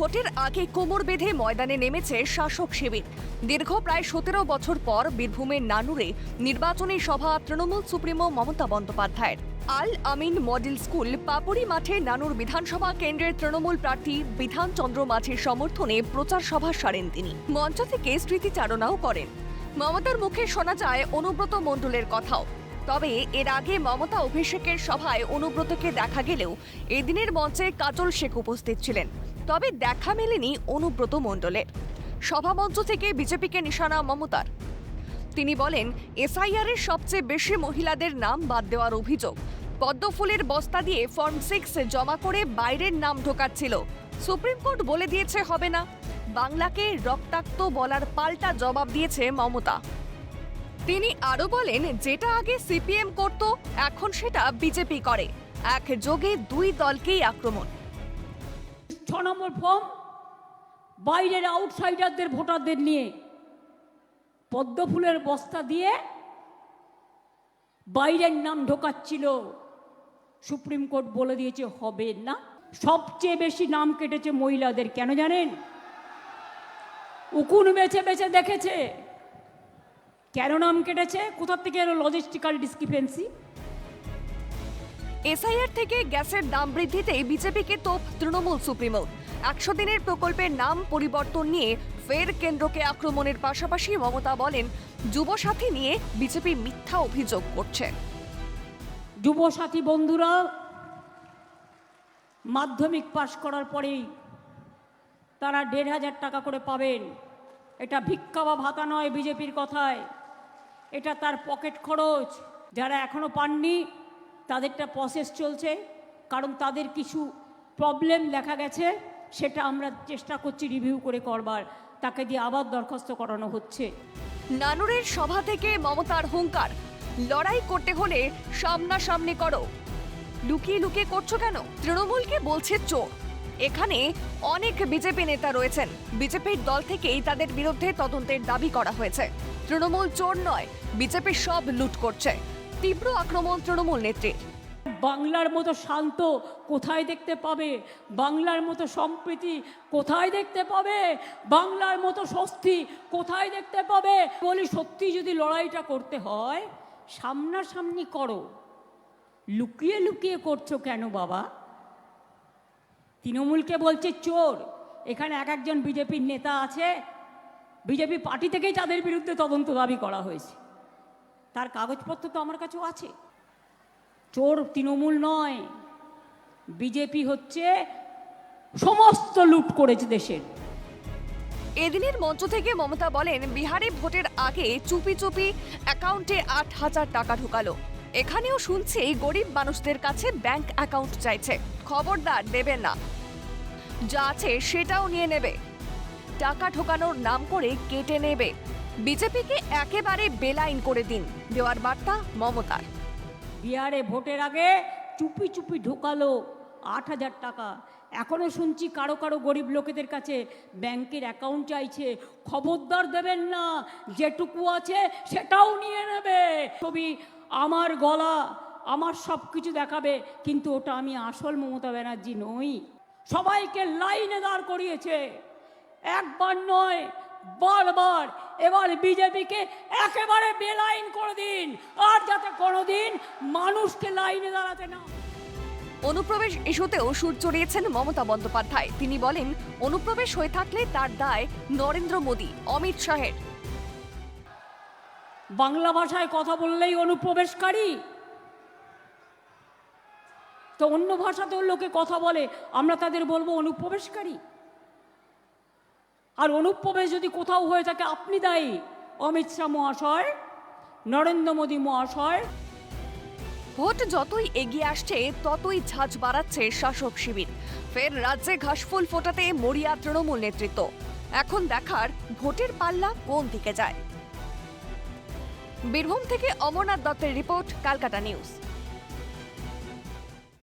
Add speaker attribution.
Speaker 1: ভোটের আগে কোমর বেঁধে ময়দানে নেমেছে শাসক শিবির। দীর্ঘ প্রায় 17 বছর পর বীরভূমের নানুরে নির্বাচনী সভা তৃণমূল সুপ্রিমো মমতা বন্দ্যোপাধ্যায়ের। আল আমিন মডেল স্কুল পাপুরি মাঠে নানুর বিধানসভা কেন্দ্রের তৃণমূল প্রার্থী বিধানচন্দ্র মাঝির সমর্থনে প্রচার সভা সারেন তিনি। মঞ্চ থেকে স্মৃতিচারণাও করেন। মমতার মুখে শোনা যায় অনুব্রত মণ্ডলের কথাও। তবে এর আগে মমতা অভিষেকের সভায় অনুব্রতকে দেখা গেলেও এদিনের মঞ্চে কাজল শেখ উপস্থিত ছিলেন। তবে দেখা মেলেনি অনুব্রত মণ্ডলের। সভামঞ্চ থেকে বিজেপিকে নিশানা মমতার। তিনি বলেন, এসআইআর এর সবচেয়ে বেশি মহিলাদের নাম বাদ দেওয়ার অভিযোগ। পদ্মফুলের বস্তা দিয়ে ফর্ম 6 জমা করে বাইরের নাম ঢোকাচ্ছিল। সুপ্রিম কোর্ট বলে দিয়েছে হবে না। বাংলাকে রক্তাক্ত বলার পাল্টা জবাব দিয়েছে মমতা। তিনি আরো বলেন, যেটা আগে সিপিএম করত এখন সেটা বিজেপি করে। একযোগে দুই দলকেই আক্রমণ।
Speaker 2: 6 নম্বর ফর্ম বাইরের আউটসাইডারদের ভোটারদের নিয়ে পদ্মফুলের বস্তা দিয়ে বাইরের নাম ঢোকাচ্ছিল। সুপ্রিম কোর্ট বলে দিয়েছে হবে না। সবচেয়ে বেশি নাম কেটেছে মহিলাদের। কেন জানেন? উকুন বেছে বেছে দেখেছে কেন নাম কেটেছে, কোথা থেকে এলো লজিস্টিক্যাল ডিসক্রিপেন্সি।
Speaker 1: এসআইআর থেকে গ্যাসের দাম বৃদ্ধিতে বিজেপিকে তোপ তৃণমূল সুপ্রিমো। 100 দিনের প্রকল্পের নাম পরিবর্তন নিয়ে ফের কেন্দ্রকে আক্রমণের পাশাপাশি মমতা বলেন, যুবসাথী নিয়ে বিজেপি মিথ্যা অভিযোগ করছে।
Speaker 2: যুবসাথী বন্ধুরা মাধ্যমিক পাশ করার পরেই তারা 1,500 টাকা করে পাবেন। এটা ভিক্ষা বা ভাতা নয় বিজেপির কথায়, এটা তার পকেট খরচ। যারা এখনো পাননি তাদেরটা প্রসেস চলছে, কারণ তাদের কিছু প্রবলেম দেখা গেছে, সেটা আমরা চেষ্টা করছি রিভিউ করে করবার। তাকে দিয়ে আবার দরখাস্ত করানো হচ্ছে।
Speaker 1: নানুরের সভা থেকে মমতার হুঙ্কার, লড়াই করতে হলে সামনাসামনি করো। লুকিয়ে লুকিয়ে করছো কেন? তৃণমূলকে বলছে চোর। এখানে অনেক বিজেপি নেতা রয়েছেন। বিজেপির দল থেকেই তাদের বিরুদ্ধে তদন্তের দাবি করা হয়েছে। তৃণমূল চোর নয়, বিজেপি সব লুট করছে। তীব্র আক্রমণ তৃণমূল নেত্রীর।
Speaker 2: বাংলার মতো শান্ত কোথায় দেখতে পাবে? বাংলার মতো সম্প্রীতি কোথায় দেখতে পাবে? বাংলার মতো স্বস্তি কোথায় দেখতে পাবে? বলি, সত্যি যদি লড়াইটা করতে হয় সামনাসামনি করো। লুকিয়ে লুকিয়ে করছো কেন বাবা? তৃণমূলকে বলছে চোর। এখানে এক একজন বিজেপির নেতা আছে, বিজেপি পার্টি থেকেই তাদের বিরুদ্ধে তদন্ত দাবি করা হয়েছে। তার কাগজপত্র তো আমার কাছেও আছে। চোর তৃণমূল নয়, বিজেপি হচ্ছে সমস্ত লুট করেছে দেশের।
Speaker 1: এদিনের মঞ্চ থেকে মমতা বলেন, বিহারে ভোটের আগে চুপি চুপি অ্যাকাউন্টে 8,000 টাকা ঢোকালো। এখানেও শুনছি গরিব মানুষদের কাছে ব্যাংক অ্যাকাউন্ট চাইছে। খবরদার দেবেন না, যা আছে সেটাও নিয়ে নেবে। টাকা ঢোকানোর নাম করে কেটে নেবে। বিজেপিকে একেবারে বেলাইন করে দিন, দেওয়ার বার্তা মমতার।
Speaker 2: বিহারে ভোটের আগে চুপি চুপি ঢোকালো 8,000 টাকা। এখনও শুনছি কারো কারো গরিব লোকেদের কাছে ব্যাংকের অ্যাকাউন্ট চাইছে। খবরদার দেবেন না, যেটুকু আছে সেটাও নিয়ে নেবে। ছবি আমার গলা, আমার সব কিছু দেখাবে, কিন্তু ওটা আমি আসল মমতা ব্যানার্জি নই। সবাইকে লাইনে দাঁড় করিয়েছে, একবার নয় বারবার। এবার বিজেপিকে একেবারে বেলাইন করে দিন, আর যাতে কোনোদিন মানুষকে লাইনে দাঁড়াতে না।
Speaker 1: অনুপ্রবেশ ইস্যুতেও সুর চড়িয়েছেন মমতা বন্দ্যোপাধ্যায়। তিনি বলেন, অনুপ্রবেশ হয়ে থাকলে তার দায় নরেন্দ্র মোদী, অমিত শাহের।
Speaker 2: বাংলা ভাষায় কথা বললেই অনুপ্রবেশকারী, তো অন্য ভাষাতেও লোকে কথা বলে, আমরা তাদের বলবো অনুপ্রবেশকারী? আর অনুপ্রবেশ যদি কোথাও হয়ে থাকে আপনি দায়ী, অমিত শাহ মহাশয়, নরেন্দ্র মোদী মহাশয়।
Speaker 1: ভোট যতই এগিয়ে আসছে ততই ঝাঁঝ বাড়াচ্ছে শাসক শিবির। ফের রাজ্যে ঘাসফুল ফোটাতে মরিয়া তৃণমূল নেতৃত্ব। এখন দেখার ভোটের পাল্লা কোন দিকে যায়। বীরভূম থেকে অমরনাথ দত্তের রিপোর্ট, ক্যালকাটা নিউজ।